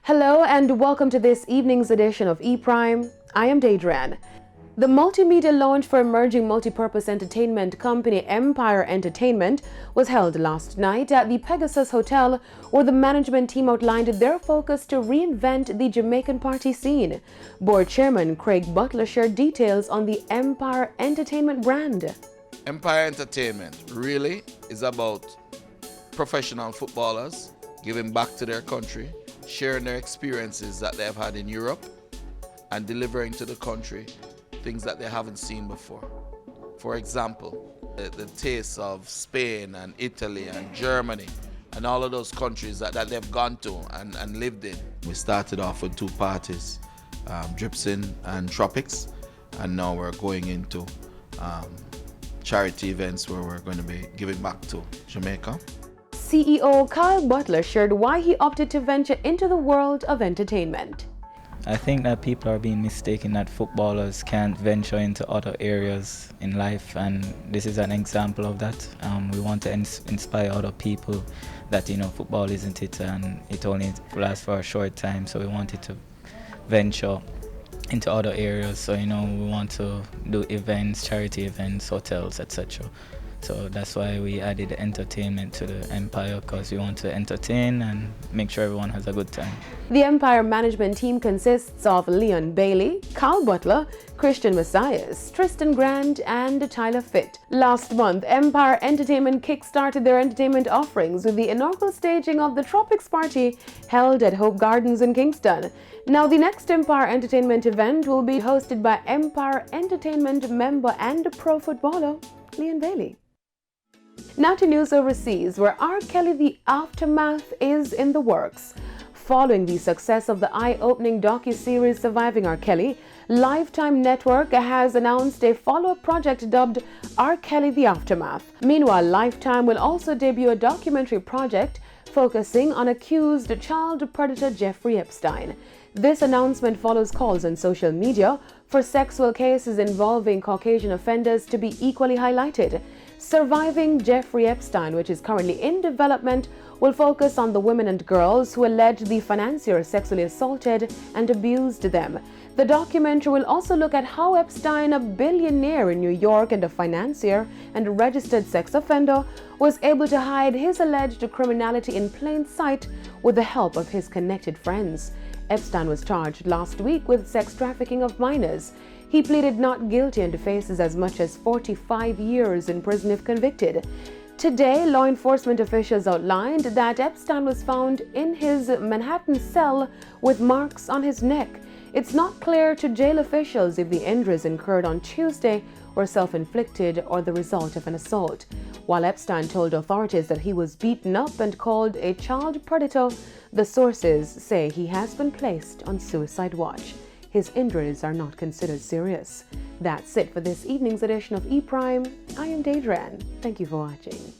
Hello and welcome to this evening's edition of E-Prime. I am Daedran. The multimedia launch for emerging multipurpose entertainment company Empire Entertainment was held last night at the Pegasus Hotel, where the management team outlined their focus to reinvent the Jamaican party scene. Board Chairman Craig Butler shared details on the Empire Entertainment brand. Empire Entertainment really is about professional footballers giving back to their country, sharing their experiences that they have had in Europe, and delivering to the country things that they haven't seen before. For example, the taste of Spain and Italy and Germany and all of those countries that they've gone to and lived in. We started off with two parties, Dripsin and Tropics, and now we're going into charity events where we're going to be giving back to Jamaica. CEO Kyle Butler shared why he opted to venture into the world of entertainment. I think that people are being mistaken that footballers can't venture into other areas in life, and this is an example of that. We want to inspire other people that, football isn't it, and it only lasts for a short time, so we wanted to venture into other areas. So, we want to do events, charity events, hotels, etc. So that's why we added entertainment to the Empire, because we want to entertain and make sure everyone has a good time. The Empire management team consists of Leon Bailey, Kyle Butler, Christian Messias, Tristan Grand, and Tyler Fitt. Last month, Empire Entertainment kick-started their entertainment offerings with the inaugural staging of the Tropics Party held at Hope Gardens in Kingston. Now, the next Empire Entertainment event will be hosted by Empire Entertainment member and pro footballer Leon Bailey. Now to news overseas, where R. Kelly The Aftermath is in the works. Following the success of the eye-opening docu-series Surviving R. Kelly, Lifetime Network has announced a follow-up project dubbed R. Kelly The Aftermath. Meanwhile, Lifetime will also debut a documentary project focusing on accused child predator Jeffrey Epstein. This announcement follows calls on social media for sexual cases involving Caucasian offenders to be equally highlighted. Surviving Jeffrey Epstein, which is currently in development, will focus on the women and girls who allege the financier sexually assaulted and abused them. The documentary will also look at how Epstein, a billionaire in New York and a financier and a registered sex offender, was able to hide his alleged criminality in plain sight with the help of his connected friends. Epstein was charged last week with sex trafficking of minors. He pleaded not guilty and faces as much as 45 years in prison if convicted. Today, law enforcement officials outlined that Epstein was found in his Manhattan cell with marks on his neck. It's not clear to jail officials if the injuries incurred on Tuesday were self-inflicted or the result of an assault. While Epstein told authorities that he was beaten up and called a child predator, the sources say he has been placed on suicide watch. His injuries are not considered serious. That's it for this evening's edition of E-Prime. I am Daedran. Thank you for watching.